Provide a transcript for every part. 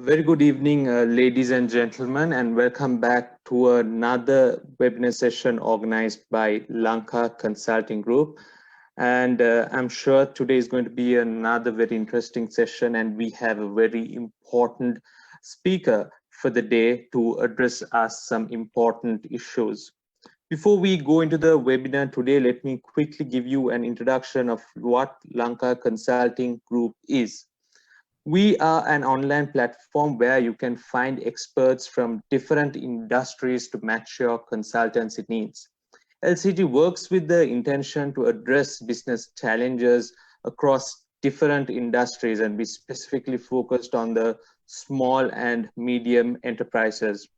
Very good evening, ladies and gentlemen, and welcome back to another webinar session organized by Lanka Consulting Group. And I'm sure today is going to be another very interesting session, and we have a very important speaker for the day to address us some important issues. Before we go into the webinar today, let me quickly give you an introduction of what Lanka Consulting Group is. We are an online platform where you can find experts from different industries to match your consultancy needs. LCG works with the intention to address business challenges across different industries, and we specifically focused on the small and medium enterprises.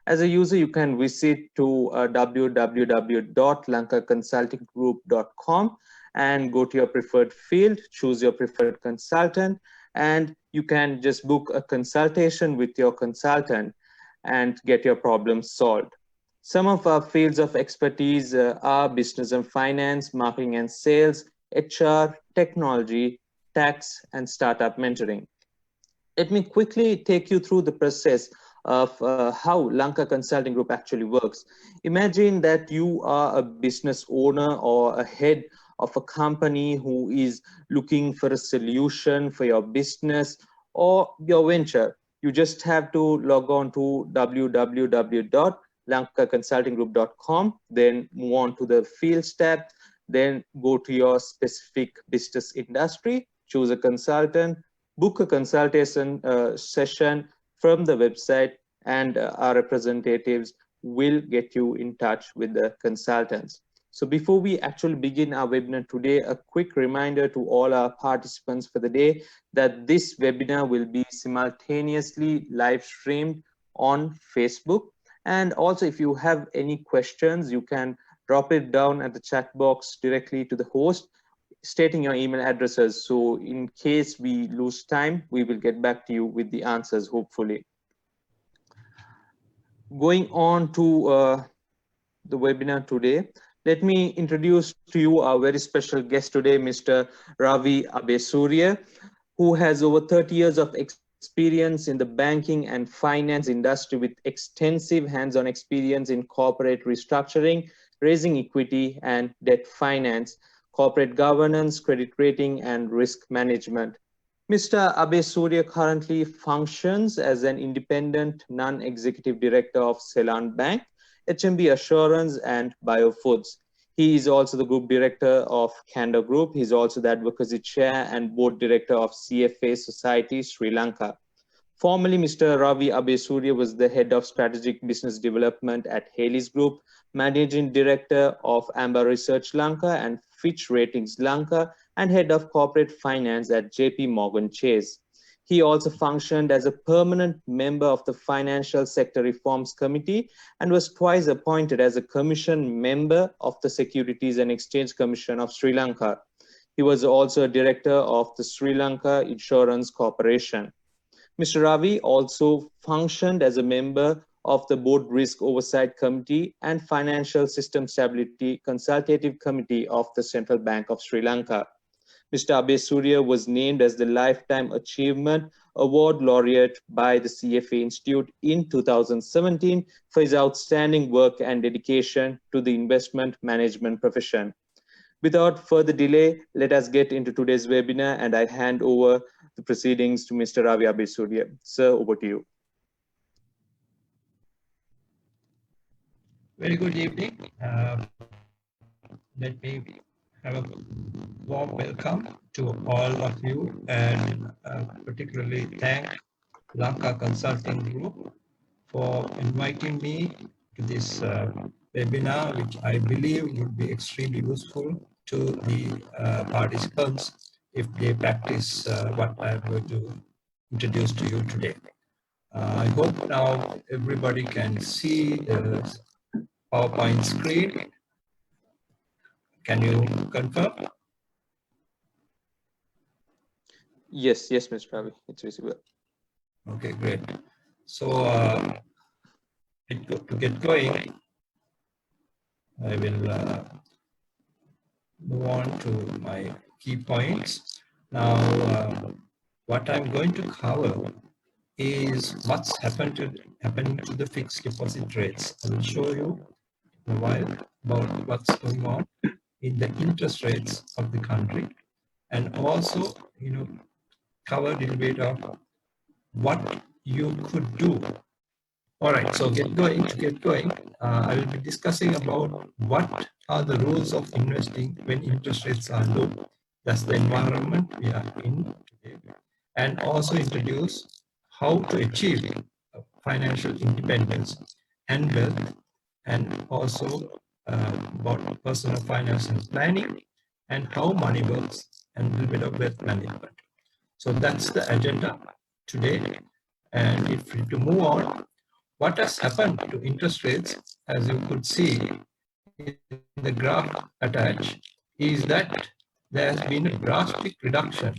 As a user, you can visit to www.lankaconsultinggroup.com and go to your preferred field, choose your preferred consultant, and you can just book a consultation with your consultant and get your problems solved. Some of our fields of expertise are business and finance, marketing and sales, HR, technology, tax, and startup mentoring. Let me quickly take you through the process of how Lanka Consulting Group actually works. Imagine that you are a business owner or a head of a company who is looking for a solution for your business or your venture. You just have to log on to www.lankaconsultinggroup.com, then move on to the fields tab, then go to your specific business industry, choose a consultant, book a consultation session from the website, and our representatives will get you in touch with the consultants. So before we actually begin our webinar today, a quick reminder to all our participants for the day that this webinar will be simultaneously live streamed on Facebook. And also, if you have any questions, you can drop it down at the chat box directly to the host, stating your email addresses. So in case we lose time, we will get back to you with the answers, hopefully. Going on to the webinar today, let me introduce to you our very special guest today, Mr. Ravi Abeysuriya, who has over 30 years of experience in the banking and finance industry with extensive hands-on experience in corporate restructuring, raising equity and debt finance, corporate governance, credit rating, and risk management. Mr. Abeysuriya currently functions as an independent non-executive director of Ceylon Bank, HMB Assurance, and Biofoods. He is also the group director of Candor Group. He's also the advocacy chair and board director of CFA Society, Sri Lanka. Formerly, Mr. Ravi Abeysuriya was the head of strategic business development at Haley's Group, managing director of Amber Research Lanka and Fitch Ratings Lanka, and head of corporate finance at JP Morgan Chase. He also functioned as a permanent member of the Financial Sector Reforms Committee and was twice appointed as a commission member of the Securities and Exchange Commission of Sri Lanka. He was also a director of the Sri Lanka Insurance Corporation. Mr. Ravi also functioned as a member of the Board Risk Oversight Committee and Financial System Stability Consultative Committee of the Central Bank of Sri Lanka. Mr. Abeysuriya was named as the Lifetime Achievement Award laureate by the CFA Institute in 2017 for his outstanding work and dedication to the investment management profession. Without further delay, let us get into today's webinar, and I hand over the proceedings to Mr. Ravi Abeysuriya. Sir, over to you. Very good evening. Let me have a warm welcome to all of you, and particularly thank Lanka Consulting Group for inviting me to this webinar, which I believe would be extremely useful to the participants if they practice what I'm going to introduce to you today. I hope now everybody can see the PowerPoint screen. Can you confirm? Yes, Mr. Ravi, it's visible. Okay, great. So to get going, I will move on to my key points. Now, what I'm going to cover is what's happening to the fixed deposit rates. I will show you in a while about what's going on in the interest rates of the country, and also cover a little bit of what you could do. All right, so to get going, I will be discussing about what are the rules of investing when interest rates are low. That's the environment we are in today. And also introduce how to achieve financial independence and wealth, and also about personal finance and planning, and how money works, and a little bit of wealth management. So that's the agenda today. And if we to move on, what has happened to interest rates, as you could see in the graph attached, is that there has been a drastic reduction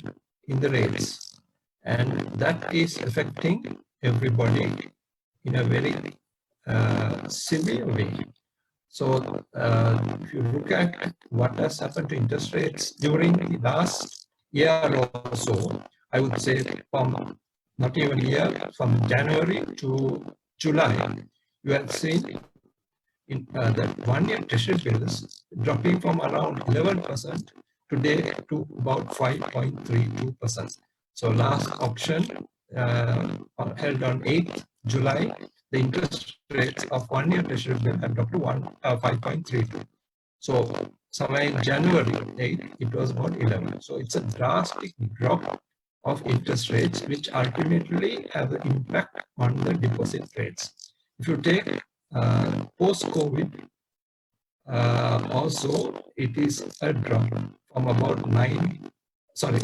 in the rates, and that is affecting everybody in a very severe way. So if you look at what has happened to interest rates during the last year or so, I would say from not even a year, from January to July, you have seen in that 1 year treasury bills dropping from around 11% today to about 5.32%. So last auction held on 8th July, the interest rates of 1 year treasury bill have dropped to 5.32. So somewhere in January 8th, it was about 11. So it's a drastic drop of interest rates, which ultimately have an impact on the deposit rates. If you take post-COVID, also it is a drop from about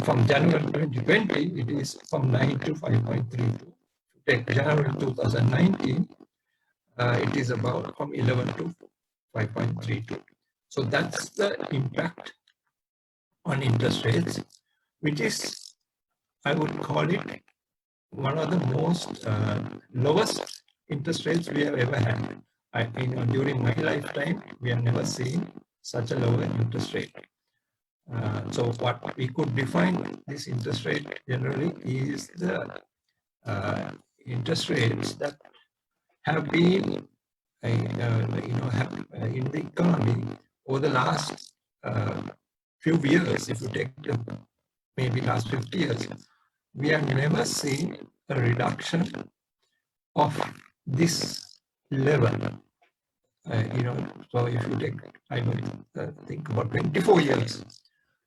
from January 2020, it is from 9 to 5.32. Take January 2019, it is about from 11 to 5.32. So that's the impact on interest rates, which is, I would call it, one of the most lowest interest rates we have ever had. During my lifetime, we have never seen such a lower interest rate. So what we could define this interest rate generally is the interest rates that have been in the economy over the last few years. If you take maybe last 50 years, we have never seen a reduction of this level. So if you take, think about 24 years,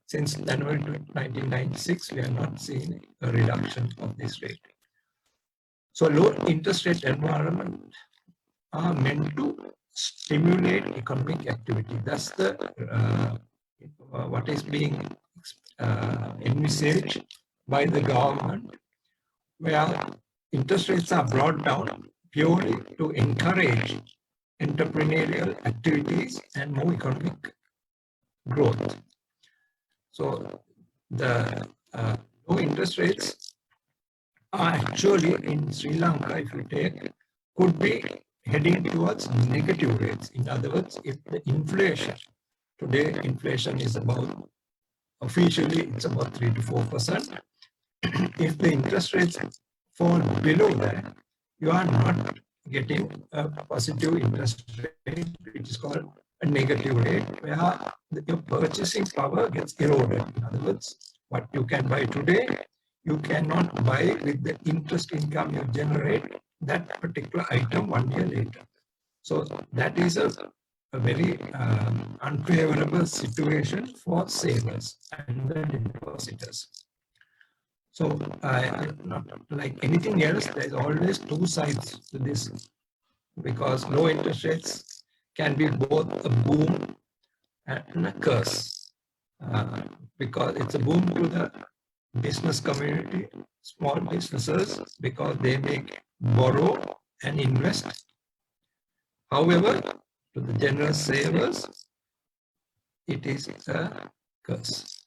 since January 1996, we have not seen a reduction of this rate. So low interest rate environment are meant to stimulate economic activity. That's the what is being envisaged by the government, where interest rates are brought down purely to encourage entrepreneurial activities and more economic growth. So the low interest rates are actually in Sri Lanka, if you take, could be heading towards negative rates. In other words, if the inflation, today inflation is about, officially it's about 3 to 4%. If the interest rates fall below that, you are not getting a positive interest rate, which is called a negative rate, where your purchasing power gets eroded. In other words, what you can buy today, you cannot buy with the interest income you generate that particular item 1 year later. So that is a very unfavorable situation for savers and the depositors. So not like anything else, there's always two sides to this, because low interest rates can be both a boom and a curse, because it's a boom to the business community, small businesses, because they make borrow and invest. However, to the general savers, it is a curse,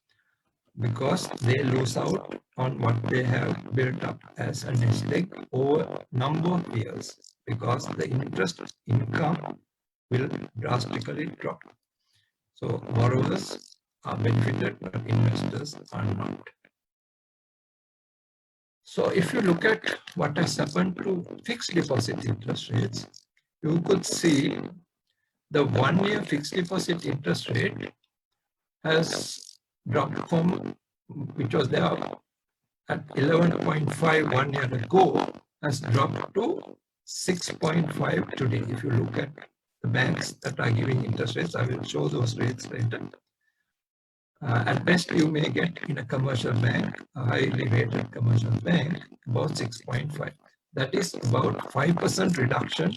because they lose out on what they have built up as a nest egg over a number of years, because the interest income will drastically drop. So borrowers are benefited, but investors are not. So if you look at what has happened to fixed deposit interest rates, you could see the 1-year fixed deposit interest rate has dropped from, which was there at 11.5 1 year ago, has dropped to 6.5 today. If you look at the banks that are giving interest rates, I will show those rates later. At best, you may get in a commercial bank, a highly rated commercial bank, about 6.5. That is about 5% reduction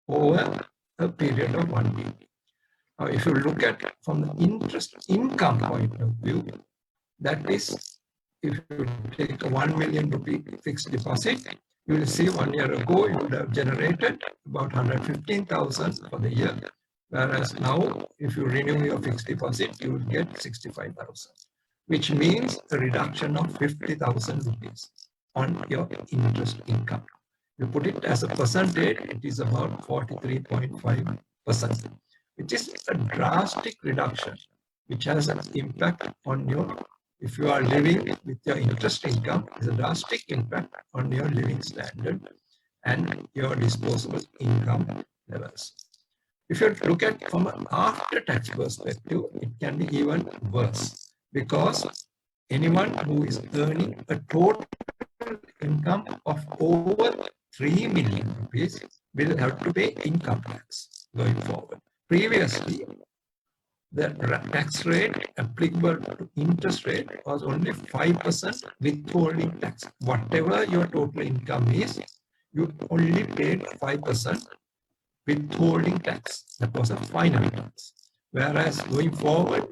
over a period of 1 week. Now, if you look at from the interest income point of view, that is, if you take a 1 million rupee fixed deposit, you will see 1 year ago you would have generated about 115,000 for the year. Whereas now, if you renew your fixed deposit, you will get 65,000, which means a reduction of 50,000 rupees on your interest income. You put it as a percentage, it is about 43.5%, which is a drastic reduction, which has an impact on your, if you are living with your interest income, is a drastic impact on your living standard and your disposable income levels. If you look at from an after-tax perspective, it can be even worse, because anyone who is earning a total income of over 3 million rupees will have to pay income tax going forward. Previously, the tax rate applicable to interest rate was only 5% withholding tax. Whatever your total income is, you only paid 5% withholding tax. That was a final tax. Whereas going forward,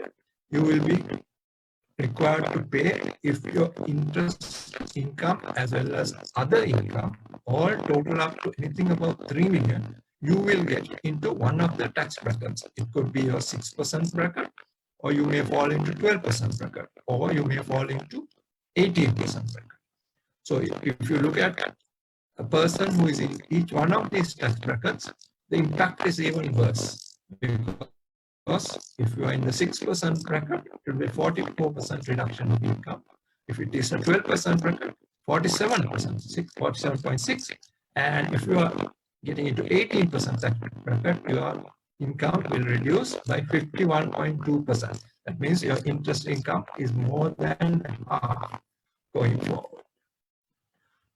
you will be required to pay if your interest income as well as other income all total up to anything above 3 million, you will get into one of the tax brackets. It could be your 6% bracket, or you may fall into 12% bracket, or you may fall into 18% bracket. So if you look at a person who is in each one of these tax brackets, the impact is even worse, because if you are in the 6% bracket, it will be 44% reduction in income. If it is a 12% bracket, 47%, 47.6. And if you are getting into 18% tax bracket, your income will reduce by 51.2%. That means your interest income is more than half going forward.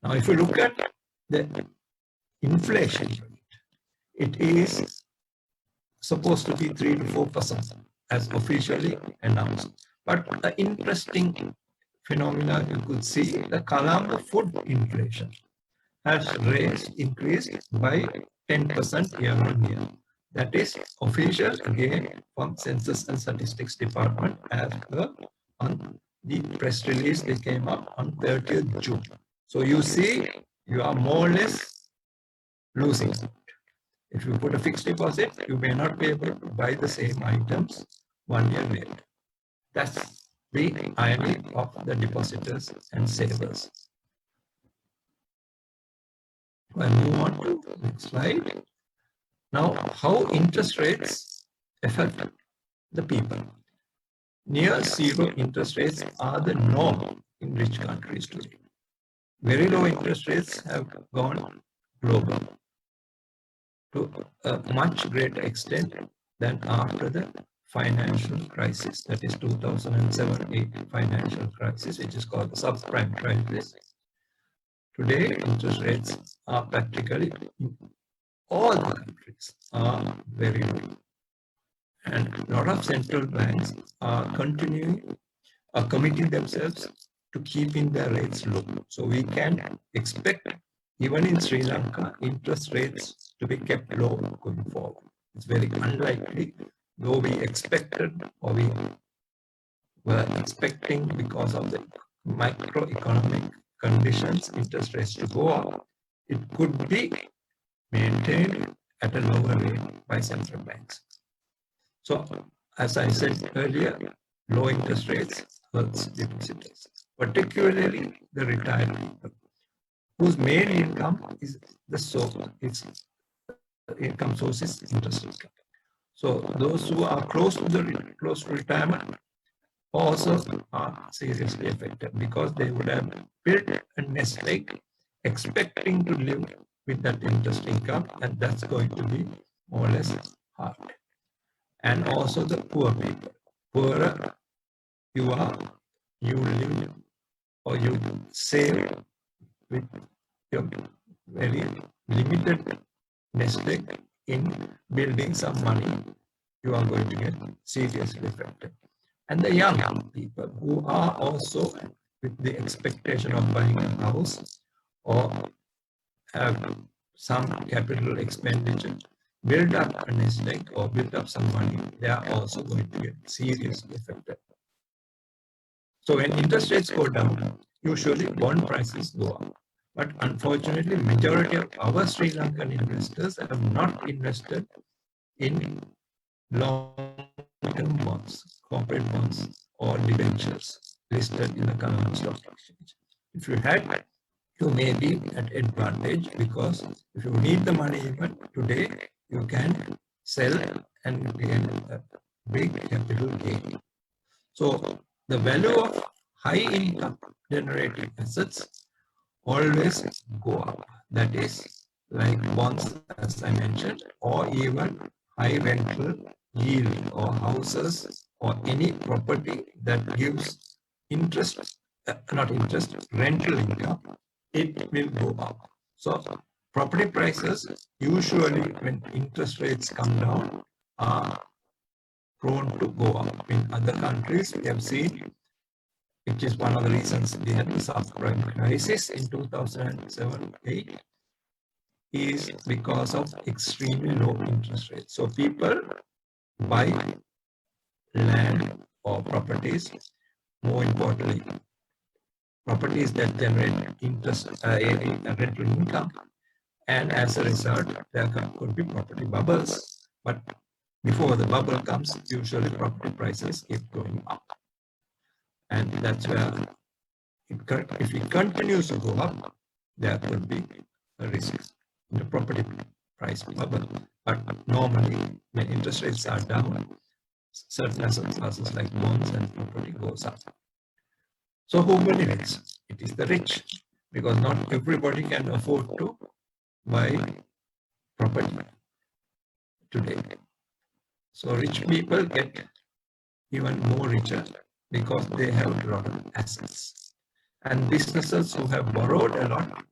Now, if you look at the inflation rate, it is supposed to be 3 to 4% as officially announced. But the interesting phenomena you could see, the Colombo food inflation has increased by 10% year on year. That is official again from Census and Statistics Department as per on the press release they came up on 30th June. So you see, you are more or less losing out. If you put a fixed deposit, you may not be able to buy the same items 1 year later. That's the irony of the depositors and savers. I move on to the next slide. Now, how interest rates affect the people. Near zero interest rates are the norm in rich countries today. Very low interest rates have gone global to a much greater extent than after the financial crisis, that is 2007-8 financial crisis, which is called the subprime crisis. Today, interest rates are practically in all the countries are very low. And a lot of central banks are committing themselves to keeping their rates low. So we can expect, even in Sri Lanka, interest rates to be kept low going forward. It's very unlikely, though we expected, or we were expecting, because of the macroeconomic conditions, interest rates to go up. It could be maintained at a lower rate by central banks. So, as I said earlier, low interest rates hurts depositors, particularly the retired people, whose main income is the source, its income source is interest income. So those who are close to retirement, also are seriously affected because they would have built a nest egg expecting to live with that interest income, and that's going to be more or less hard. And also the poor people. Poorer you are, you live or you save with your very limited nest egg in building some money, you are going to get seriously affected. And the young people who are also with the expectation of buying a house or have some capital expenditure, build up a nest egg or build up some money, they are also going to get seriously affected. So when interest rates go down, usually bond prices go up. But unfortunately, majority of our Sri Lankan investors have not invested in long-term bonds, corporate bonds, or debentures listed in the Colombo Stock Exchange. If you had, you may be at advantage because if you need the money even today, you can sell and gain a big capital gain. So the value of high income generating assets always go up. That is like bonds, as I mentioned, or even high rental yield or houses or any property that gives interest, not interest, rental income, it will go up. So property prices usually when interest rates come down are prone to go up. In other countries, we have seen, which is one of the reasons we had the subprime crisis in 2007-8, is because of extremely low interest rates. So people buy land or properties, more importantly, properties that generate interest, rental income, and as a result, there could be property bubbles. But before the bubble comes, usually property prices keep going up. And that's where, if it continues to go up, there could be a risk in the property price bubble. But normally, when interest rates are down, certain asset classes like bonds and property goes up. So who benefits? It is the rich, because not everybody can afford to buy property today. So rich people get even more richer because they have a lot of assets. And businesses who have borrowed a lot,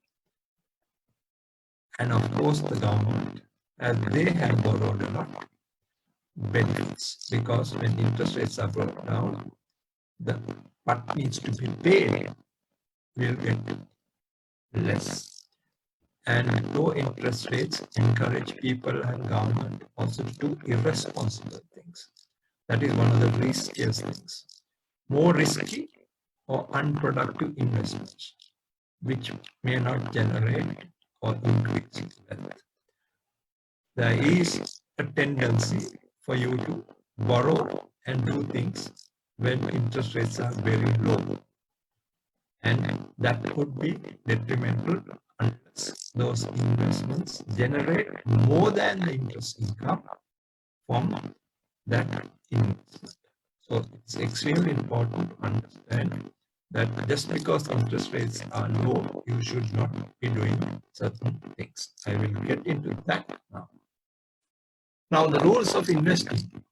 and of course the government, as they have borrowed a lot, benefits, because when interest rates are brought down, the what needs to be paid will get less. And low interest rates encourage people and government also to do irresponsible things. That is one of the riskiest things. More risky or unproductive investments, which may not generate or increase wealth. There is a tendency for you to borrow and do things when interest rates are very low. And that could be detrimental unless those investments generate more than the interest income from that investment. So it's extremely important to understand that just because interest rates are low, you should not be doing certain things. I will get into that now. Now, the rules of investing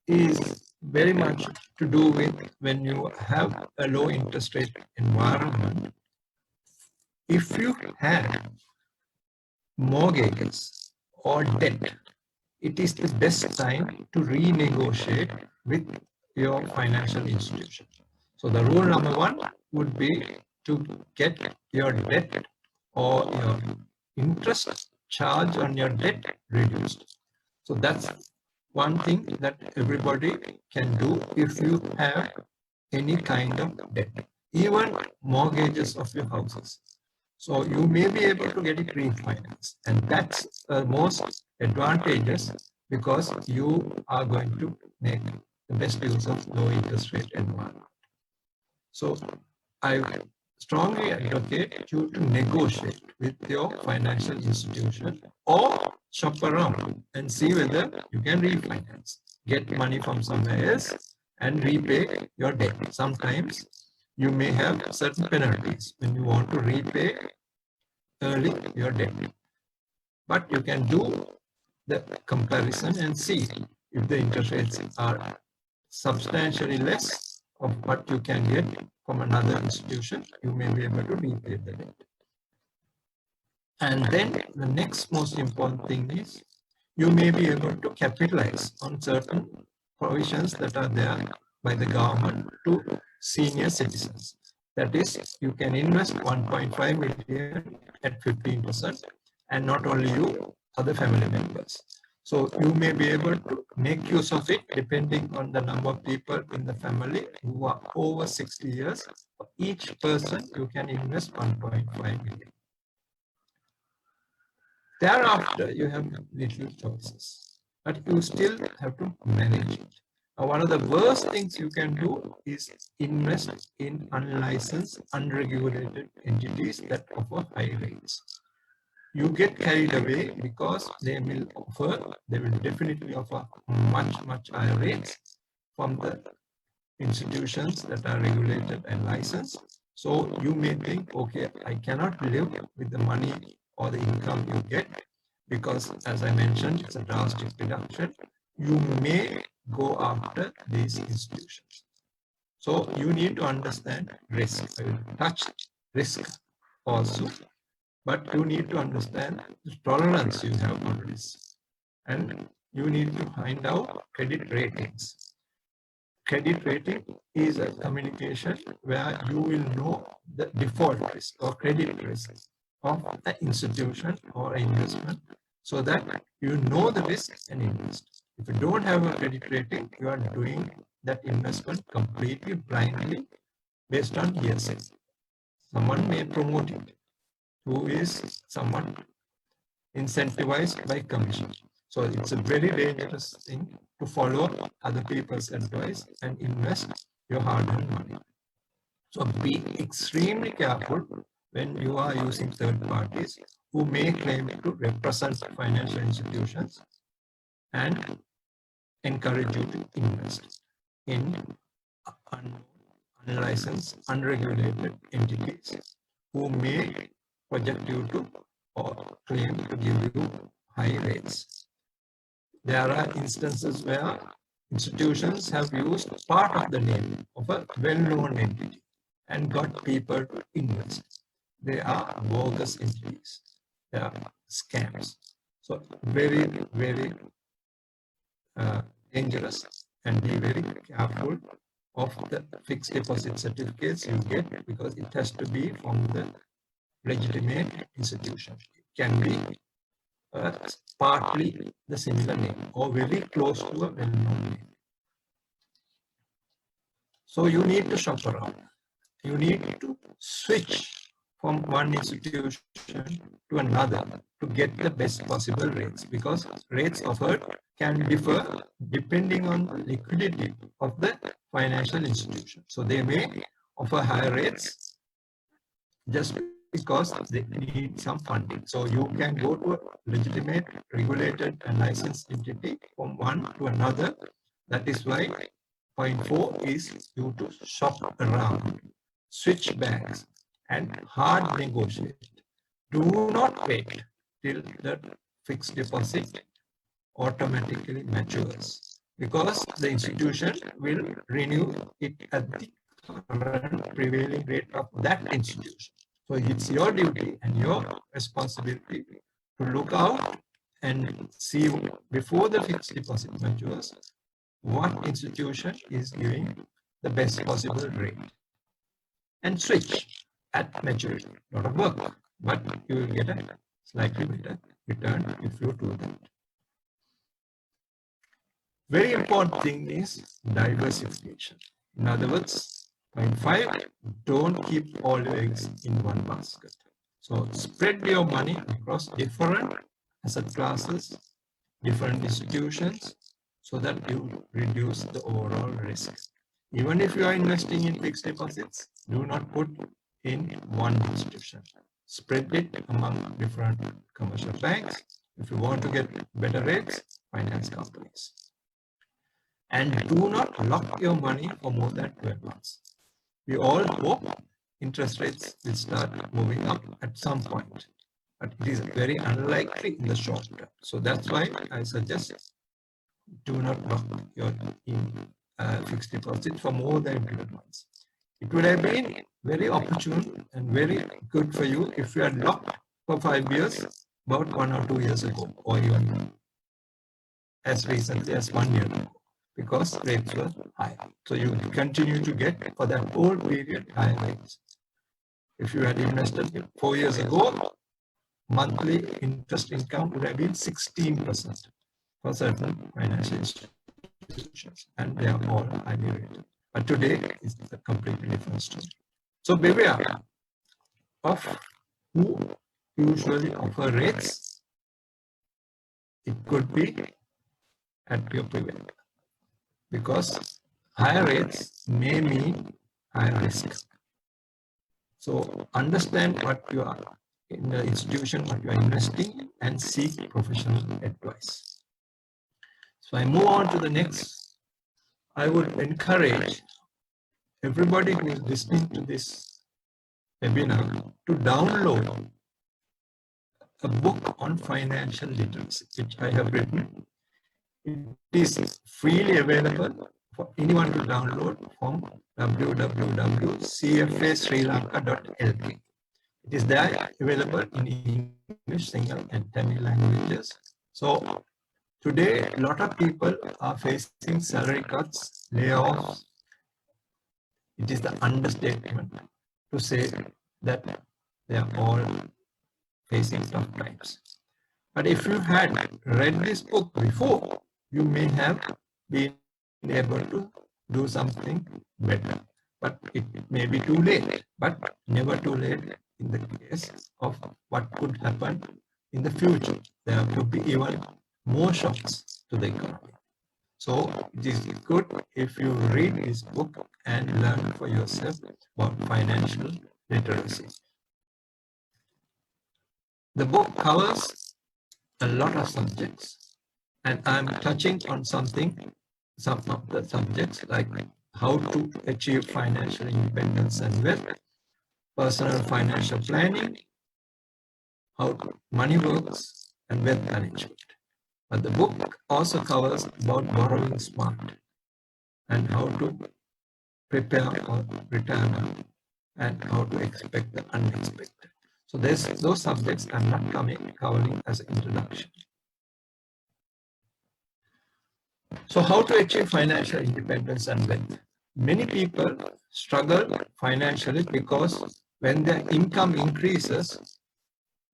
is very much to do with when you have a low interest rate environment. If you have mortgages or debt, it is the best time to renegotiate with your financial institution. So the rule number one would be to get your debt or your interest charge on your debt reduced. So that's one thing that everybody can do if you have any kind of debt, even mortgages of your houses. So you may be able to get it refinanced, and that's most advantageous because you are going to make the best use of low interest rate environment. So I strongly advocate you to negotiate with your financial institution or shop around and see whether you can refinance, get money from somewhere else and repay your debt. Sometimes you may have certain penalties when you want to repay early your debt. But you can do the comparison and see if the interest rates are substantially less of what you can get from another institution, you may be able to repay the debt. And then the next most important thing is you may be able to capitalize on certain provisions that are there by the government to senior citizens. That is, you can invest 1.5 million at 15%, and not only you, other family members. So you may be able to make use of it depending on the number of people in the family who are over 60 years. For each person, you can invest 1.5 million. Thereafter, you have little choices, but you still have to manage it. Now, one of the worst things you can do is invest in unlicensed, unregulated entities that offer high rates. You get carried away because they will definitely offer much higher rates from the institutions that are regulated and licensed. So you may think, okay, I cannot live with the money or the income you get because, as I mentioned, it's a drastic reduction. You may go after these institutions. So you need to understand risk. I will touch risk also, but you need to understand the tolerance you have for risk. And you need to find out credit ratings. Credit rating is a communication where you will know the default risk or credit risk of the institution or investment so that you know the risk and invest. If you don't have a credit rating, you are doing that investment completely blindly based on hearsay. Someone may promote it who is somewhat incentivized by commission. So it's a very dangerous thing to follow other people's advice and invest your hard-earned money. So be extremely careful when you are using third parties who may claim to represent financial institutions and encourage you to invest in unlicensed, unregulated entities who may project you to or claim to give you high rates. There are instances where institutions have used part of the name of a well-known entity and got people to invest. They are bogus entities. They are scams. So very dangerous, and be very careful of the fixed deposit certificates you get because it has to be from the legitimate institution. It can be partly the similar name or very close to a well-known name. So you need to shop around. You need to switch from one institution to another to get the best possible rates because rates offered can differ depending on the liquidity of the financial institution. So they may offer higher rates just because they need some funding. So you can go to a legitimate, regulated and licensed entity from one to another. That is why point 4 is you to shop around, switch banks and hard negotiate. Do not wait till the fixed deposit automatically matures because the institution will renew it at the current prevailing rate of that institution. So it's your duty and your responsibility to look out and see before the fixed deposit matures what institution is giving the best possible rate and switch at maturity. Not a work, but you will get a slightly better return if you do that. Very important thing is diversification. In other words, point 5, don't keep all your eggs in one basket. So spread your money across different asset classes, different institutions, so that you reduce the overall risk. Even if you are investing in fixed deposits, do not put in one institution. Spread it among different commercial banks. If you want to get better rates, finance companies. And do not lock your money for more than 12 months. We all hope interest rates will start moving up at some point, but it is very unlikely in the short term. So that's why I suggest do not lock your fixed deposit for more than 12 months. It would have been very opportune and very good for you if you had locked for 5 years about 1 or 2 years ago, or even as recently as 1 year ago, because rates were high. So you continue to get for that whole period high rates. If you had invested 4 years ago, monthly interest income would have been 16% for certain financial institutions, and they are all highly rated. But today is a completely different story. So beware of who usually offer rates. It could be at your prevail, because higher rates may mean higher risk. So understand what you are in the institution, what you are investing, and seek professional advice. So I move on to the next. I would encourage everybody who is listening to this webinar to download a book on financial literacy, which I have written. It is freely available for anyone to download from www.cfasrilanka.lk. It is there available in English, Sinhala, and Tamil languages. So today, a lot of people are facing salary cuts, layoffs. It is the understatement to say that they are all facing tough times. But if you had read this book before, you may have been able to do something better. But it may be too late, but never too late in the case of what could happen in the future. There could be even more shocks to the economy. So it is good if you read this book and learn for yourself about financial literacy. The book covers a lot of subjects, and I'm touching on some of the subjects like how to achieve financial independence and wealth, personal financial planning, how money works, and wealth management. But the book also covers about borrowing smart and how to prepare for retirement and how to expect the unexpected. So those subjects I'm not covering as an introduction. So how to achieve financial independence and wealth? Many people struggle financially because when their income increases,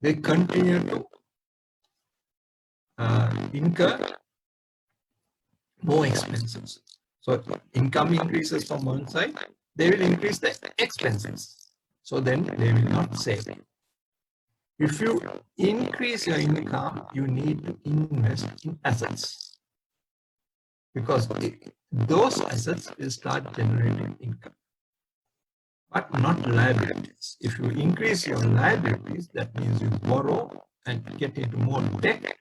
they continue to incur more expenses. So income increases from one side, they will increase the expenses. So then they will not save. If you increase your income, you need to invest in assets, because those assets will start generating income, but not liabilities. If you increase your liabilities, that means you borrow and get into more debt,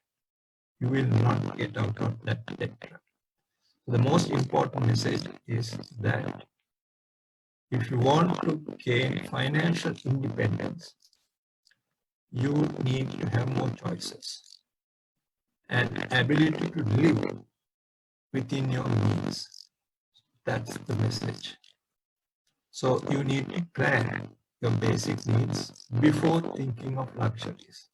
you will not get out of that debt trap. The most important message is that if you want to gain financial independence, you need to have more choices and ability to live within your means. That's the message. So you need to plan your basic needs before thinking of luxuries.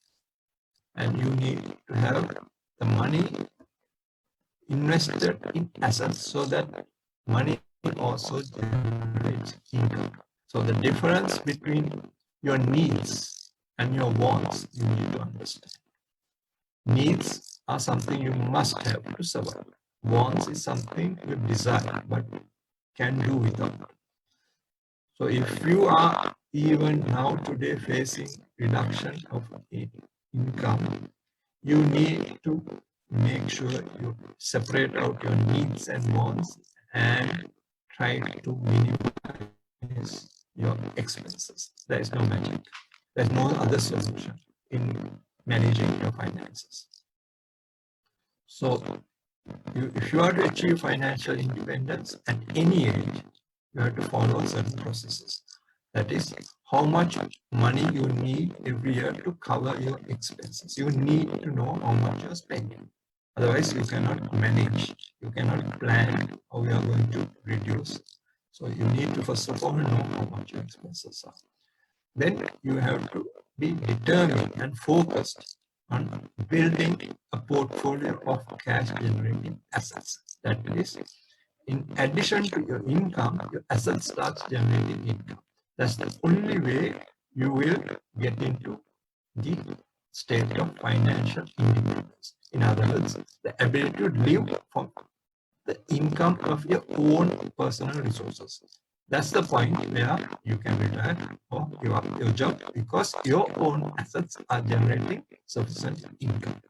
And you need to have the money invested in assets so that money also generates income. So the difference between your needs and your wants, you need to understand. Needs are something you must have to survive. Wants is something you desire but can do without. So if you are even now today facing reduction of income, you need to make sure you separate out your needs and wants and try to minimize your expenses. There is no magic. There's no other solution in managing your finances. So if you are to achieve financial independence at any age, you have to follow certain processes. That is, how much money you need every year to cover your expenses. You need to know how much you are spending. Otherwise, you cannot manage. You cannot plan how you are going to reduce. So you need to first of all know how much your expenses are. Then you have to be determined and focused on building a portfolio of cash generating assets. That is, in addition to your income, your assets starts generating income. That's the only way you will get into the state of financial independence. In other words, the ability to live from the income of your own personal resources. That's the point where you can retire or give up your job because your own assets are generating sufficient income.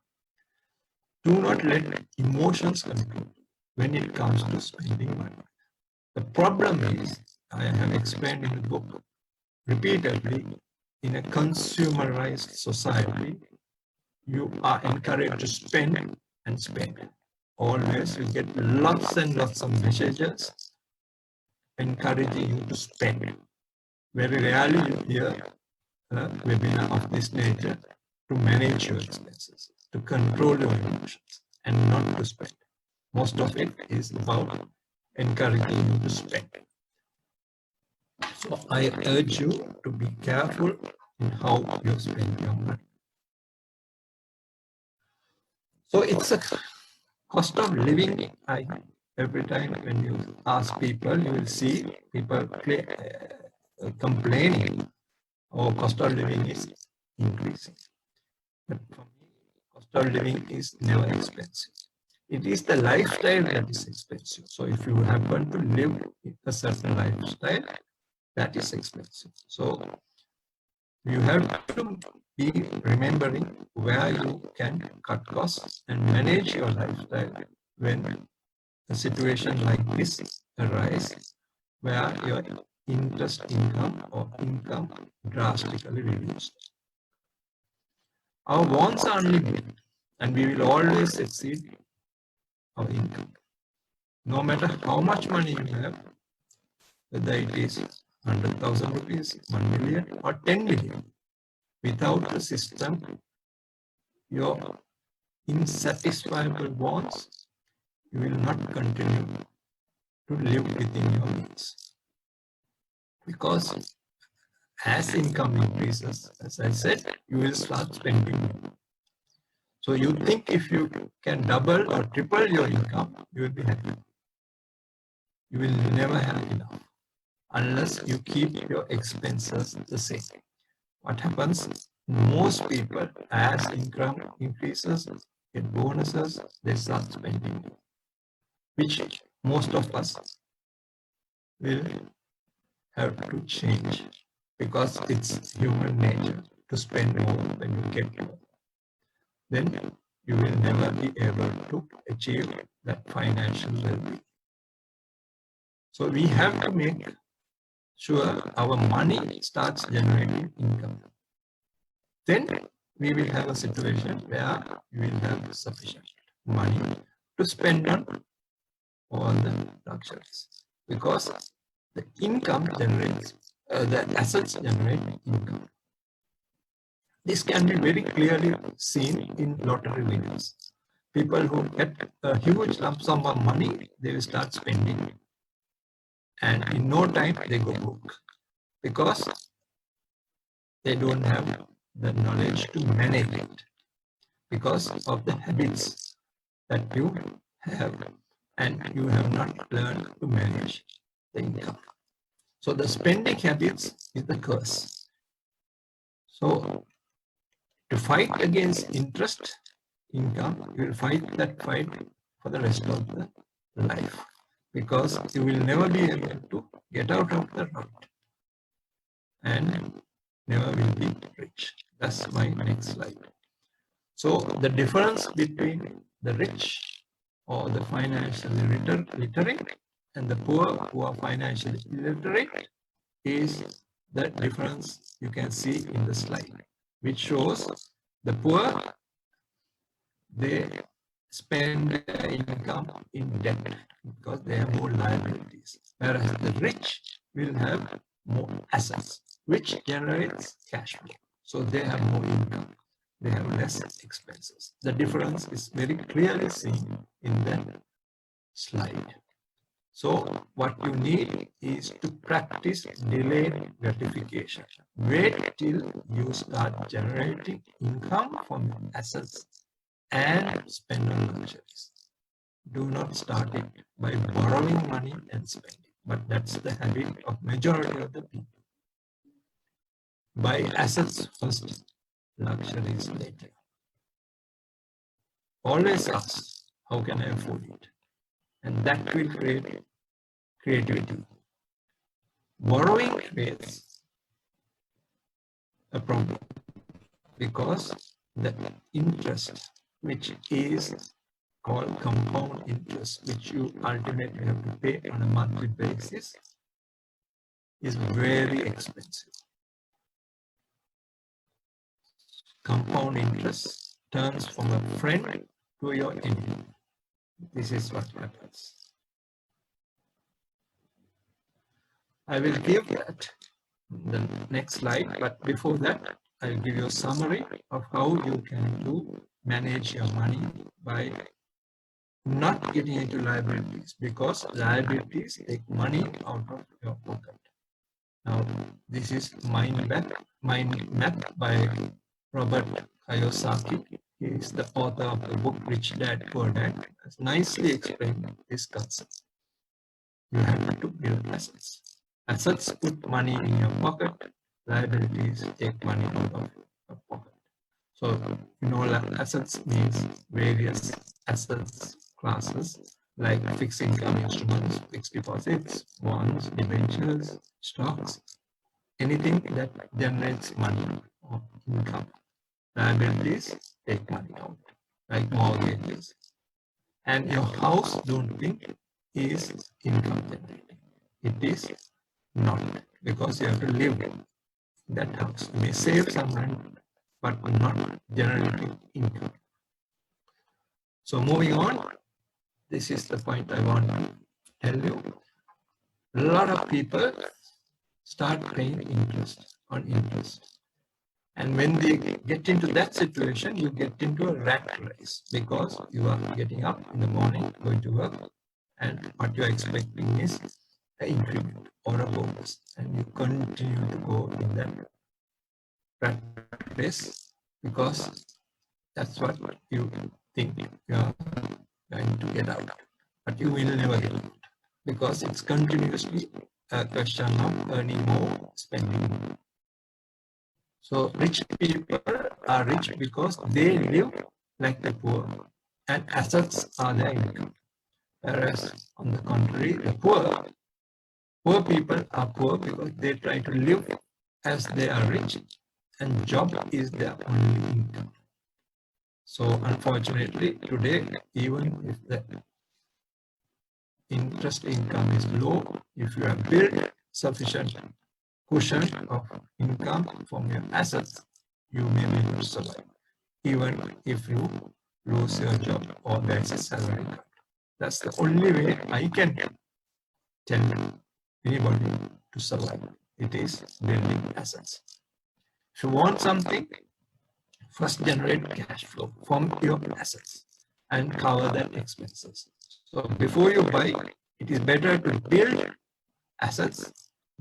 Do not let emotions control when it comes to spending money. The problem is, I have explained in the book repeatedly, in a consumerized society, you are encouraged to spend and spend. Always you get lots and lots of messages encouraging you to spend. Very rarely you hear a webinar of this nature to manage your expenses, to control your emotions, and not to spend. Most of it is about encouraging you to spend. So I urge you to be careful in how you spend your money. So it's a cost of living. Every time when you ask people, you will see people complaining, oh, cost of living is increasing. But for me, cost of living is never expensive. It is the lifestyle that is expensive. So if you happen to live a certain lifestyle, that is expensive. So you have to be remembering where you can cut costs and manage your lifestyle when a situation like this arises, where your interest income or income drastically reduced. Our wants are unlimited and we will always exceed our income. No matter how much money you have, whether it is 100,000 rupees, 1 million or 10 million, without the system, your insatisfiable wants, you will not continue to live within your means. Because as income increases, as I said, you will start spending more. So you think if you can double or triple your income, you will be happy. You will never have enough unless you keep your expenses the same. What happens? Most people, as income increases, get bonuses, they start spending, which most of us will have to change because it's human nature to spend more when you get more. Then you will never be able to achieve that financial well-being. So we have to make sure our money starts generating income. Then we will have a situation where we will have sufficient money to spend on all the luxuries because the income generates, the assets generate income. This can be very clearly seen in lottery winners. People who get a huge lump sum of money, they will start spending. And in no time, they go broke because they don't have the knowledge to manage it because of the habits that you have and you have not learned to manage the income. So the spending habits is the curse. So to fight against interest income, you will fight that fight for the rest of the life because you will never be able to get out of the rut and never will be rich. That's my next slide. So the difference between the rich or the financially literate and the poor who are financially illiterate is the difference you can see in the slide, which shows the poor, they spend their income in debt because they have more liabilities. Whereas the rich will have more assets, which generates cash flow. So they have more income. They have less expenses. The difference is very clearly seen in that slide. So what you need is to practice delayed gratification. Wait till you start generating income from assets and spend on luxuries. Do not start it by borrowing money and spend it. But that's the habit of majority of the people. Buy assets first, luxuries later. Always ask, how can I afford it? And that will create creativity. Borrowing creates a problem because the interest, which is called compound interest, which you ultimately have to pay on a monthly basis, is very expensive. Compound interest turns from a friend to your enemy. This is what happens. I will give that the next slide, but before that, I'll give you a summary of how you can manage your money by not getting into liabilities, because liabilities take money out of your pocket. Now, this is mind map by Robert Kiyosaki. He is the author of the book Rich Dad Poor Dad. Has nicely explained this concept. You have to build assets. Assets put money in your pocket. Liabilities take money out of your pocket. So, assets means various assets classes like fixed income instruments, fixed deposits, bonds, debentures, stocks, anything that generates money or income. Liabilities take money out, like mortgages. And your house, don't think, is income generating. It is not, because you have to live in that house. You may save some rent, but not generating income. So moving on, this is the point I want to tell you. A lot of people start paying interest on interest. And when they get into that situation, you get into a rat race, because you are getting up in the morning, going to work, and what you are expecting is an increment or a bonus. And you continue to go in that rat race because that's what you think you are going to get out. But you will never get out, because it's continuously a question of earning more, spending more. So rich people are rich because they live like the poor, and assets are their income. Whereas on the contrary, the poor people are poor because they try to live as they are rich, and job is their only income. So unfortunately today, even if the interest income is low, if you have built sufficient cushion of income from your assets, you may be able to survive, even if you lose your job or there is a salary cut. That's the only way I can tell anybody to survive. It is building assets. If you want something, first generate cash flow from your assets and cover that expenses. So before you buy, it is better to build assets,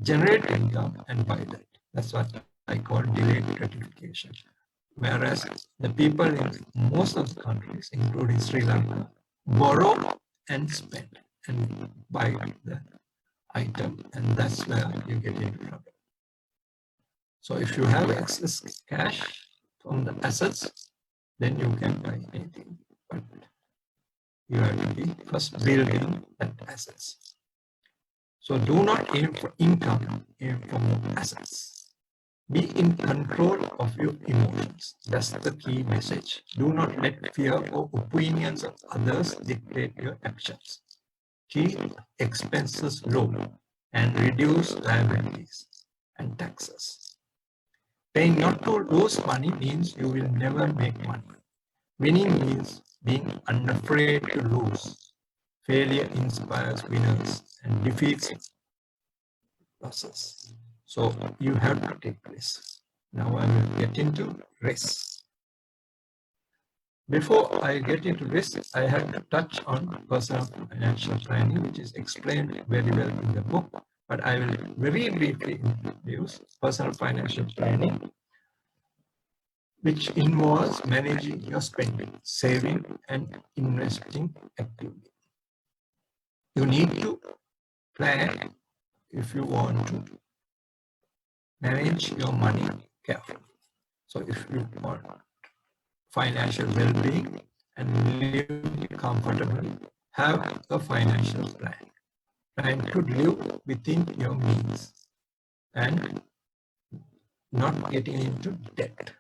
generate income, and buy that. That's what I call delayed gratification. Whereas the people in most of the countries, including Sri Lanka, borrow and spend and buy the item, and that's where you get into trouble. So if you have excess cash from the assets, then you can buy anything, but you have to be first building that assets. So do not aim for income, aim for more assets. Be in control of your emotions. That's the key message. Do not let fear or opinions of others dictate your actions. Keep expenses low and reduce liabilities and taxes. Paying not to lose money means you will never make money. Winning means being unafraid to lose. Failure inspires winners and defeats losses. So you have to take risks. Now I will get into risks. Before I get into this, I have to touch on personal financial planning, which is explained very well in the book, but I will very briefly introduce personal financial planning, which involves managing your spending, saving, and investing actively. You need to plan if you want to manage your money carefully. So if you want financial well-being and live comfortably, have a financial plan. Plan to live within your means and not getting into debt.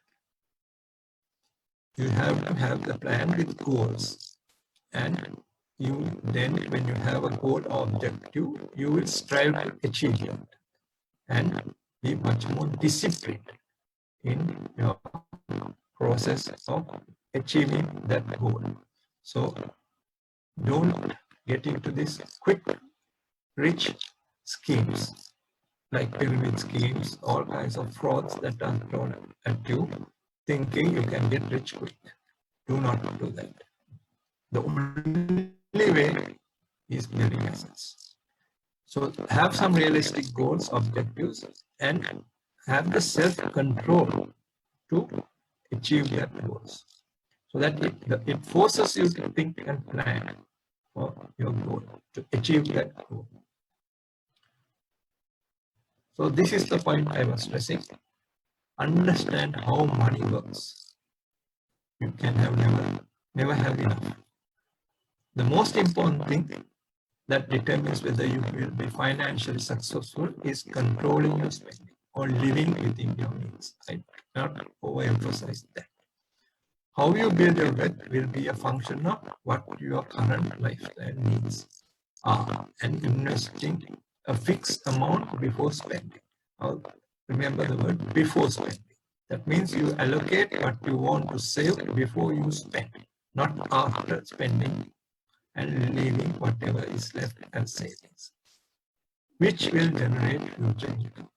You have to have the plan with goals, and you then, when you have a goal or objective, you will strive to achieve it and be much more disciplined in your process of achieving that goal. So don't get into this quick rich schemes like pyramid schemes, all kinds of frauds that are thrown at you, thinking you can get rich quick. Do not do that. The only way is building assets. So have some realistic goals, objectives, and have the self-control to achieve that goals. So that it forces you to think and plan for your goal, to achieve that goal. So this is the point I was stressing. Understand how money works. You can have never have enough. The most important thing that determines whether you will be financially successful is controlling your spending or living within your means. I cannot overemphasize that. How you build your wealth will be a function of what your current lifestyle needs are and investing a fixed amount before spending. Now, remember the word before spending. That means you allocate what you want to save before you spend, not after spending and leaving whatever is left as savings, which will generate future income.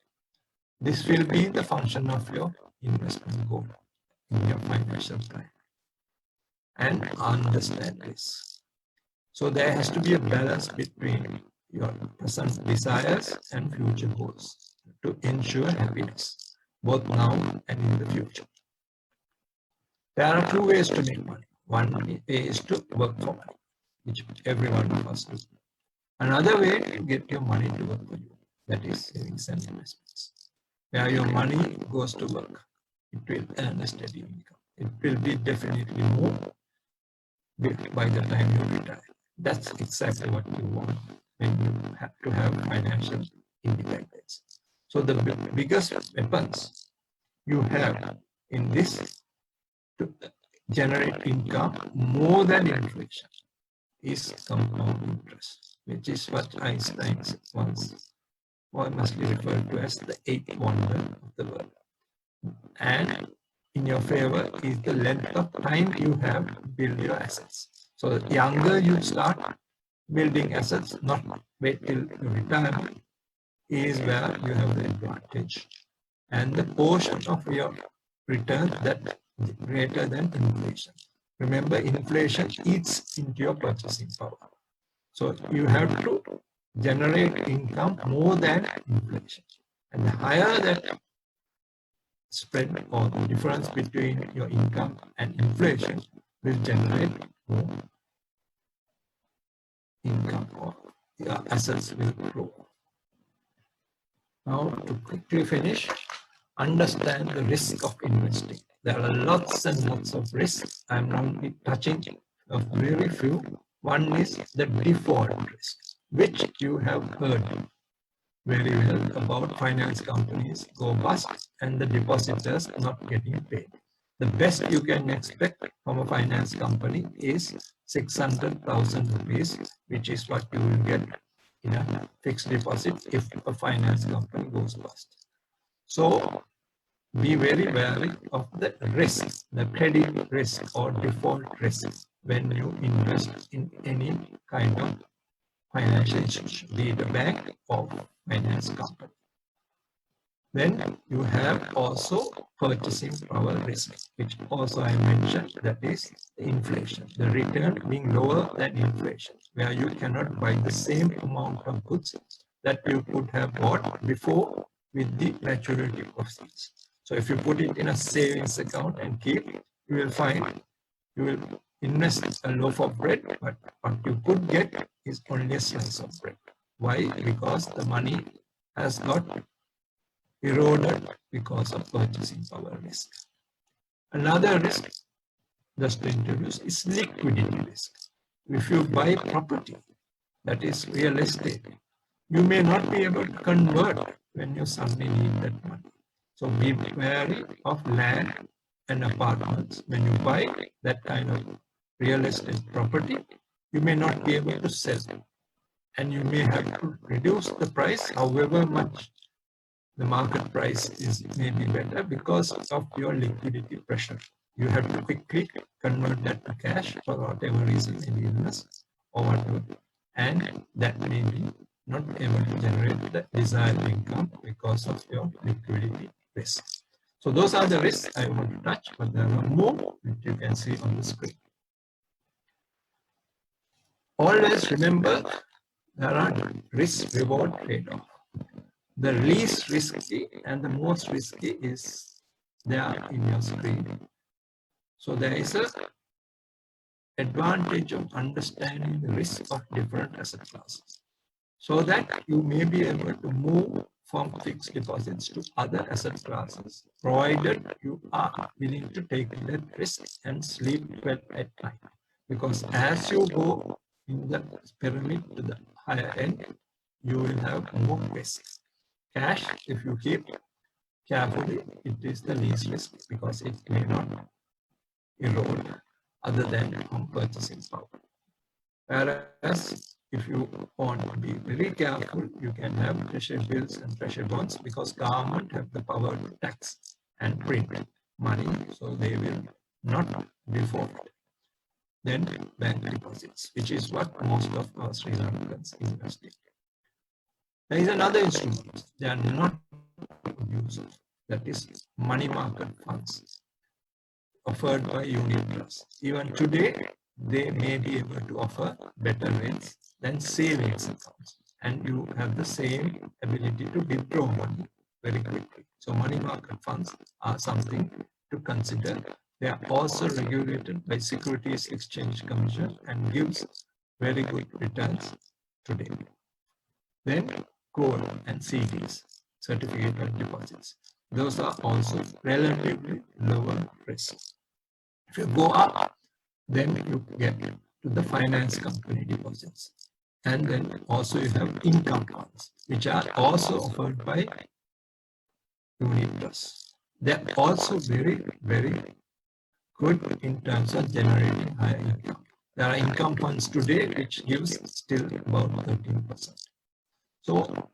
This will be the function of your investment goal in your financial plan. And understand this. So there has to be a balance between your present desires and future goals to ensure happiness, both now and in the future. There are two ways to make money. One way is to work for money, which everyone of us do. Another way to get your money to work for you, that is savings and investments. Where your money goes to work, it will earn a steady income. It will be definitely more by the time you retire. That's exactly what you want when you have to have financial independence. So the biggest weapons you have in this to generate income more than inflation is compound interest, which is what Einstein once famously referred to as the eighth wonder of the world. And in your favor is the length of time you have to build your assets. So the younger you start building assets, not wait till retirement, is where you have the advantage. And the portion of your return that is greater than inflation. Remember, inflation eats into your purchasing power. So you have to generate income more than inflation. And the higher that spread or the difference between your income and inflation will generate more income or your assets will grow. Now to quickly finish, understand the risk of investing. There are lots and lots of risks. I'm only touching a very few. One is the default risk, which you have heard very well about. Finance companies go bust and the depositors not getting paid. The best you can expect from a finance company is 600,000 rupees, which is what you will get in a fixed deposit if a finance company goes bust. So be very wary of the risk, the credit risk or default risk when you invest in any kind of financial institution, be it a bank or finance company. Then you have also purchasing power risk, which also I mentioned, that is inflation, the return being lower than inflation, where you cannot buy the same amount of goods that you could have bought before with the maturity proceeds. So if you put it in a savings account and keep, you will find you will invest a loaf of bread, but what you could get is only a slice of bread. Why? Because the money has got eroded because of purchasing power risk. Another risk, just to introduce, is liquidity risk. If you buy property, that is real estate, you may not be able to convert when you suddenly need that money. So be wary of land and apartments. When you buy that kind of real estate property, you may not be able to sell, and you may have to reduce the price however much the market price is maybe better because of your liquidity pressure. You have to quickly convert that to cash for whatever reason, maybe illness or whatever, and that may be not able to generate the desired income because of your liquidity risk. So those are the risks I want to touch, but there are more which you can see on the screen. Always remember there are risk-reward trade-off. The least risky and the most risky is there in your screen. So there is a advantage of understanding the risk of different asset classes, so that you may be able to move from fixed deposits to other asset classes, provided you are willing to take that risk and sleep well at night. Because as you go in the pyramid to the higher end, you will have more risks. Cash, if you keep carefully, it is the least risk because it may not erode other than from purchasing power. Whereas if you want to be very careful, you can have treasury bills and treasury bonds because government have the power to tax and print money, so they will not default. Then bank deposits, which is what most of our Sri Lankans invest in. There is another instrument they are not using, that is money market funds offered by unit trusts. Even today, they may be able to offer better rates than savings accounts, and you have the same ability to withdraw money very quickly. So money market funds are something to consider. They are also regulated by Securities Exchange Commission and gives very good returns today. Then gold and CDs, certificate of deposits. Those are also relatively lower risk. If you go up, then you get to the finance company deposits. And then also you have income funds, which are also offered by unit trusts. They're also very, very good in terms of generating higher income. There are income funds today which gives still about 13%. So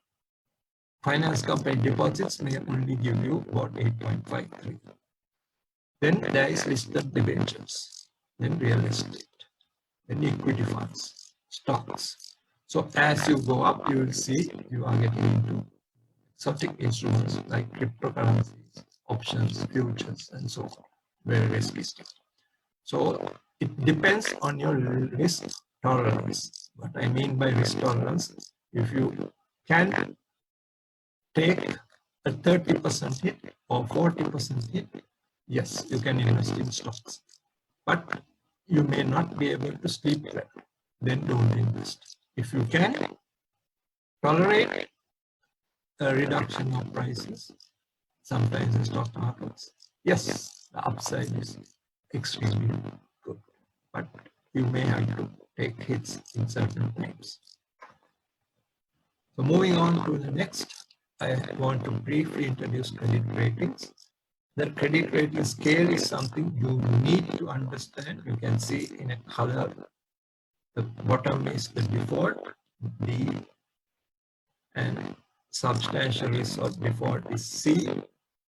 finance company deposits may only give you about 8.53. Then there is listed debentures, then real estate, then equity funds, stocks. So as you go up, you will see you are getting into exotic instruments like cryptocurrencies, options, futures, and so on. Very risky stuff. So it depends on your risk tolerance. What I mean by risk tolerance, if you can take a 30% hit or 40% hit, yes, you can invest in stocks. But you may not be able to sleep well. Then don't invest. If you can tolerate a reduction of prices, sometimes in stock markets, yes, the upside is extremely good. But you may have to take hits in certain times. So moving on to the next, I want to briefly introduce credit ratings. The credit rating scale is something you need to understand. You can see in a color. The bottom is the default, D, and substantial risk of default is C.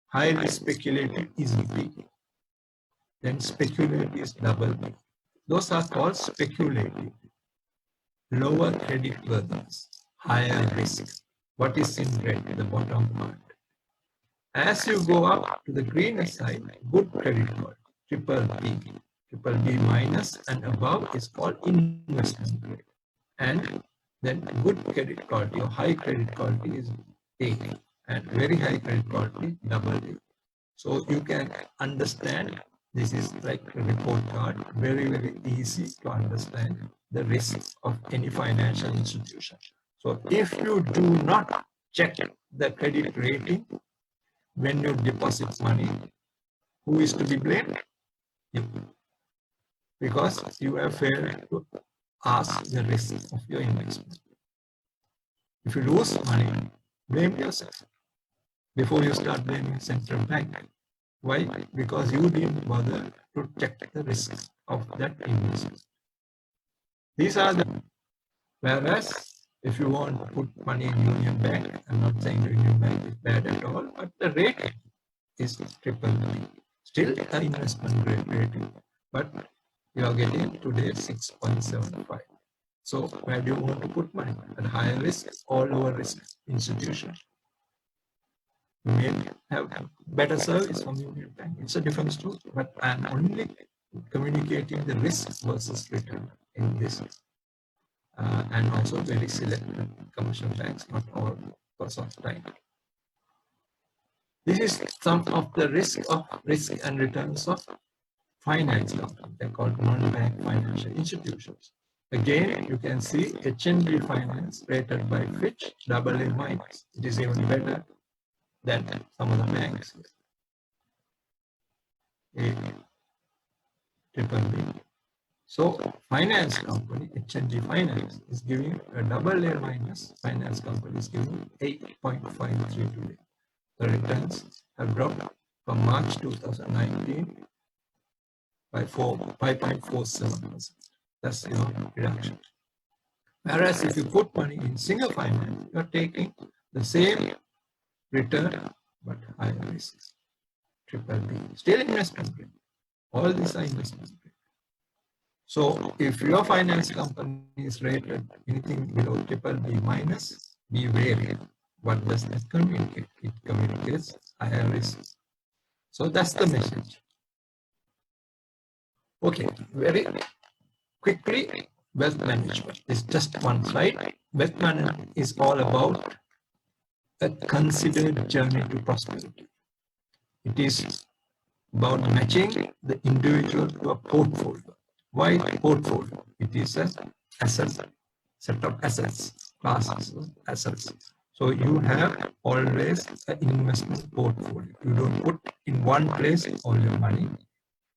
Highly speculative is B. Then speculative is double B. Those are called speculative, lower credit worthiness, higher risk. What is in red, the bottom part? As you go up to the greener side, good credit quality, triple B. Triple B minus and above is called investment grade. And then good credit quality or high credit quality is A, and very high credit quality double A. So you can understand, this is like a report card, very, very easy to understand the risk of any financial institution. So if you do not check the credit rating when you deposit money, who is to be blamed? You. Because you have failed to ask the risk of your investment. If you lose money, blame yourself before you start blaming central bank. Why? Because you didn't bother to check the risk of that investment. These are the, whereas if you want to put money in Union Bank, I'm not saying Union Bank is bad at all, but the rate is triple B. Still an investment grade rating, but you are getting today 6.75. So where do you want to put money? At higher risk or lower risk institution? You may have better service from Union Bank. It's a different story, but I'm only communicating the risk versus return in this. And also very selected commercial banks, not all because of time. This is some of the risk and returns of finance companies. They're called non-bank financial institutions. Again, you can see HNB Finance rated by Fitch AA minus. It is even better than some of the banks. A triple B. So finance company, HNB Finance, is giving a AA minus. Finance company is giving 8.53 today. The returns have dropped from March 2019 by 5.47%. That's your reduction. Whereas if you put money in single finance, you're taking the same return but higher risks. Triple B. Still investment grade. All these are investment grade. So if your finance company is rated anything below triple B minus, be wary. What does that communicate? It communicates higher risk. So that's the message. Okay, very quickly, wealth management is just one slide. Wealth management is all about a considered journey to prosperity. It is about matching the individual to a portfolio. Why portfolio? It is an asset, set of assets, classes of assets. So you have always an investment portfolio. You don't put in one place all your money,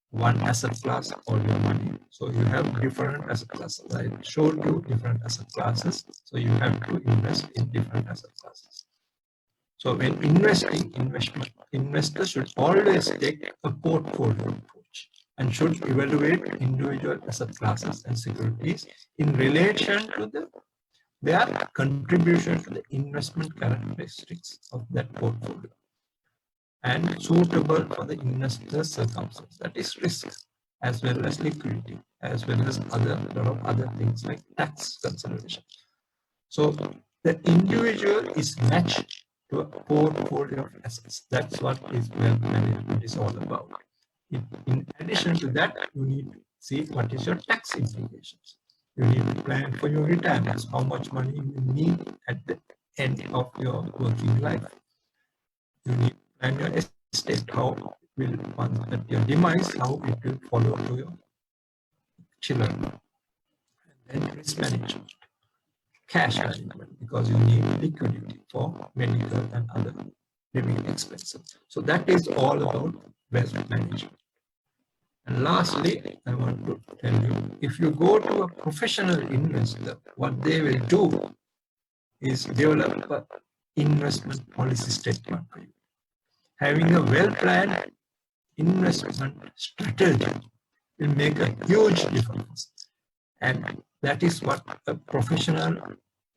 one asset class, all your money. So you have different asset classes. I showed you different asset classes. So you have to invest in different asset classes. So when investing, investors should always take a portfolio approach and should evaluate individual asset classes and securities in relation to their contribution to the investment characteristics of that portfolio and suitable for the investor's circumstances. That is risk as well as liquidity, as well as lot of other things like tax consideration. So the individual is matched to a portfolio of assets. That's what is wealth management is all about. In addition to that, you need to see what is your tax implications. You need to plan for your retirement, how much money you need at the end of your working life. You need to plan your estate, how will once at your demise, how it will follow to your children. And then risk management, cash management, because you need liquidity for medical and other living expenses. So that is all about wealth management. And lastly, I want to tell you, if you go to a professional investor, what they will do is develop an investment policy statement for you. Having a well-planned investment strategy will make a huge difference. And that is what a professional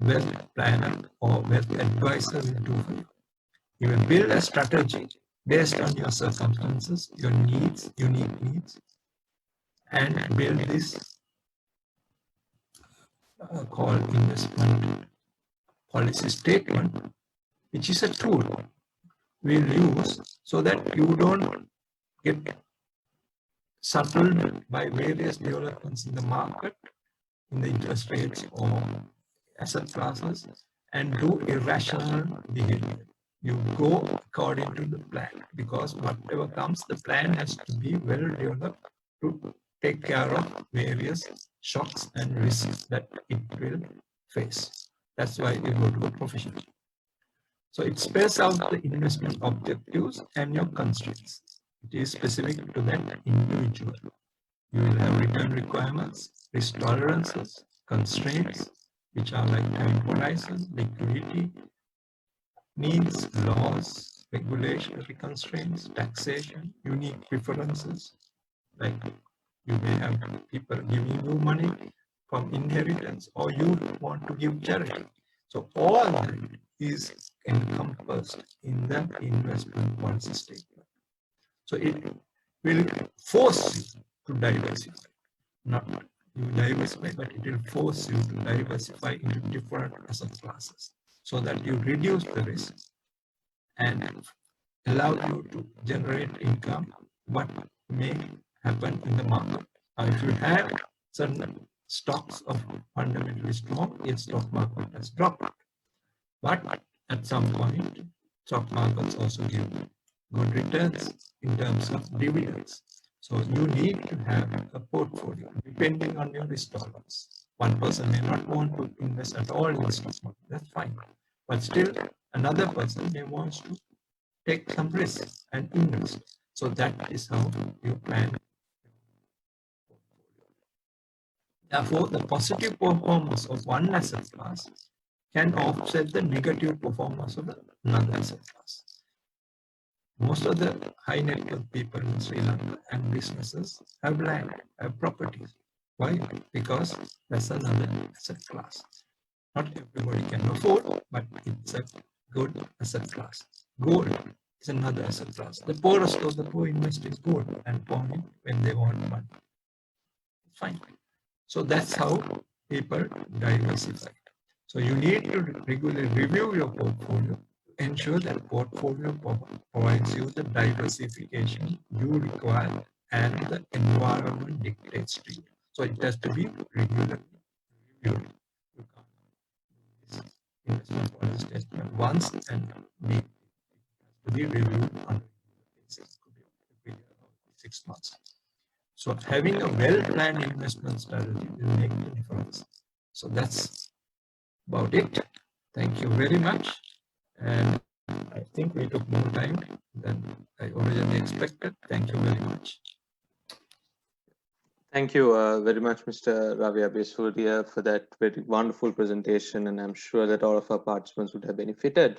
wealth planner or wealth advisor will do for you. You will build a strategy based on your circumstances, your needs, unique needs, and build this called investment policy statement, which is a tool we'll use so that you don't get settled by various developments in the market, in the interest rates or asset classes, and do irrational behavior. You go according to the plan, because whatever comes, the plan has to be well developed to take care of various shocks and risks that it will face. That's why you go to a professional. So it spells out the investment objectives and your constraints. It is specific to that individual. You will have return requirements, risk tolerances, constraints, which are like time horizon, liquidity, needs, laws, regulatory constraints, taxation, unique preferences, like you may have people giving you money from inheritance or you want to give charity. So all that is encompassed in the investment policy statement. So it will force you to diversify, not you diversify, but it will force you to diversify into different asset classes so that you reduce the risk and allow you to generate income what may happen in the market. If you have certain stocks of fundamentally strong, its stock market has dropped. But at some point, stock markets also give good returns in terms of dividends. So you need to have a portfolio depending on your risk tolerance. One person may not want to invest at all in the stock market. That's fine. But still, another person may want to take some risk and invest. So that is how you plan. Therefore, the positive performance of one asset class can offset the negative performance of another asset class. Most of the high net worth people in Sri Lanka and businesses have land, have properties. Why? Because that's another asset class. Not everybody can afford, but it's a good asset class. Gold is another asset class. The poorest of the poor invest in gold and pawn it when they want money. It's fine. So that's how people diversify. So you need to regularly review your portfolio to ensure that portfolio provides you the diversification you require and the environment dictates to you. So it has to be regularly reviewed. You can't do this investment policy statement once and it has to be reviewed on a regular basis. Could be every year or 6 months. So having a well-planned investment strategy will make the difference. So that's about it. Thank you very much. And I think we took more time than I originally expected. Thank you very much. Thank you very much, Mr. Ravi Abeysuriya, for that very wonderful presentation, and I'm sure that all of our participants would have benefited.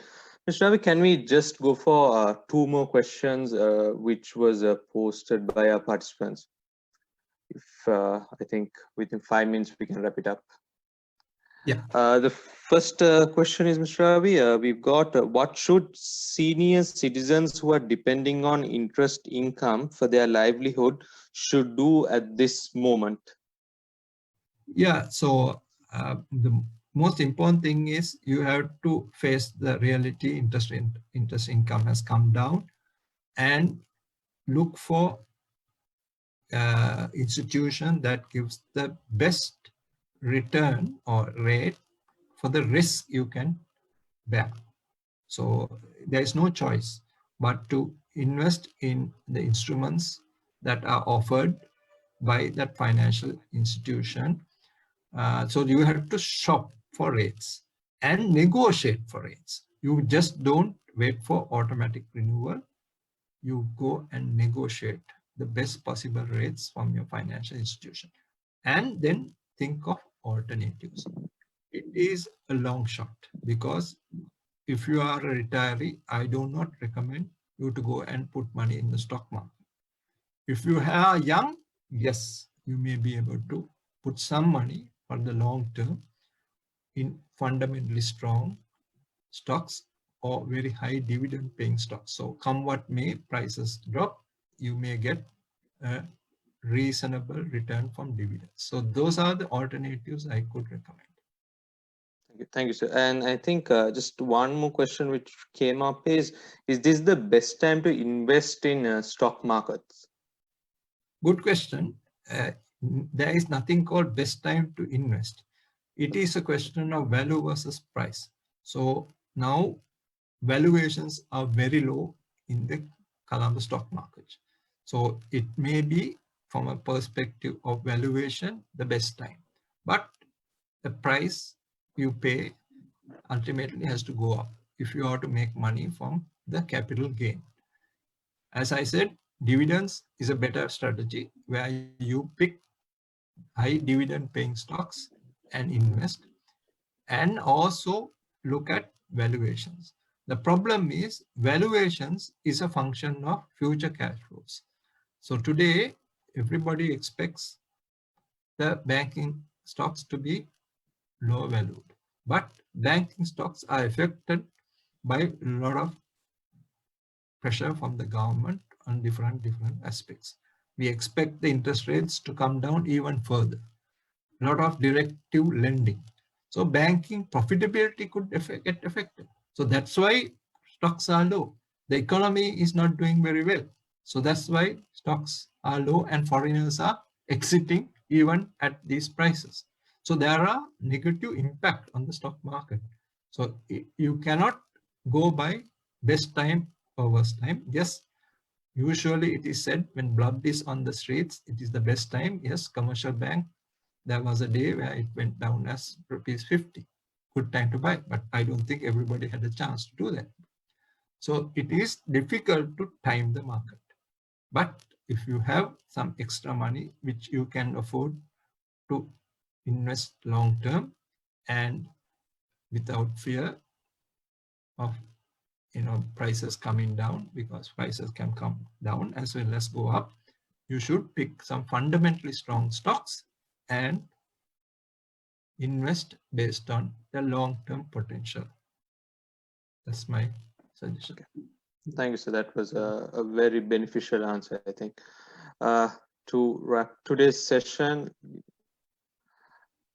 Mr. Ravi, can we just go for two more questions, which was posted by our participants? If I think within 5 minutes we can wrap it up. Yeah. The first question is, Mr. Ravi, we've got what should senior citizens who are depending on interest income for their livelihood should do at this moment? Yeah, so the most important thing is you have to face the reality. Interest income has come down, and look for institution that gives the best return or rate for the risk you can bear. So there is no choice but to invest in the instruments that are offered by that financial institution. So you have to shop for rates and negotiate for rates. You just don't wait for automatic renewal. You go and negotiate the best possible rates from your financial institution, and then think of alternatives. It is a long shot, because if you are a retiree, I do not recommend you to go and put money in the stock market. If you are young, yes, you may be able to put some money for the long term in fundamentally strong stocks or very high dividend paying stocks. So come what may, prices drop, you may get a reasonable return from dividends. So those are the alternatives I could recommend. Thank you, sir. And I think just one more question which came up is this the best time to invest in stock markets? Good question. Uh, there is nothing called best time to invest. It is a question of value versus price. So now valuations are very low in the Colombo stock market. So it may be from a perspective of valuation, the best time. But the price you pay ultimately has to go up if you are to make money from the capital gain. As I said, dividends is a better strategy where you pick high dividend paying stocks and invest, and also look at valuations. The problem is valuations is a function of future cash flows. So today, everybody expects the banking stocks to be low valued, but banking stocks are affected by a lot of pressure from the government on different aspects. We expect the interest rates to come down even further. A lot of directive lending. So banking profitability could get affected. So that's why stocks are low. The economy is not doing very well. So that's why stocks are low and foreigners are exiting even at these prices. So there are negative impact on the stock market. So you cannot go by best time or worst time. Yes, usually it is said when blood is on the streets, it is the best time. Yes, commercial bank, there was a day where it went down as rupees 50. Good time to buy, but I don't think everybody had a chance to do that. So it is difficult to time the market. But if you have some extra money which you can afford to invest long term and without fear of prices coming down, because prices can come down as well as go up, you should pick some fundamentally strong stocks and invest based on the long-term potential. That's my suggestion. Okay. Thank you, sir. That was a very beneficial answer, I think. To wrap today's session,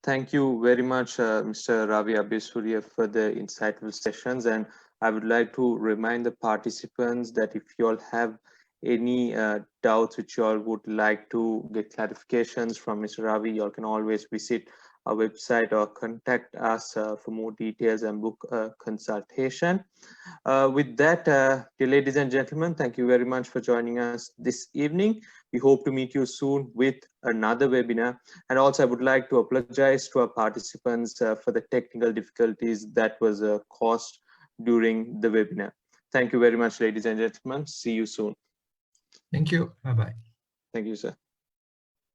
thank you very much, Mr. Ravi Abeysuriya, for the insightful sessions. And I would like to remind the participants that if you all have any doubts which you all would like to get clarifications from Mr. Ravi, you all can always visit our website or contact us for more details and book a consultation. With that, dear ladies and gentlemen, thank you very much for joining us this evening. We hope to meet you soon with another webinar. And also, I would like to apologize to our participants for the technical difficulties that was caused during the webinar. Thank you very much, ladies and gentlemen. See you soon. Thank you. Bye-bye. Thank you, sir.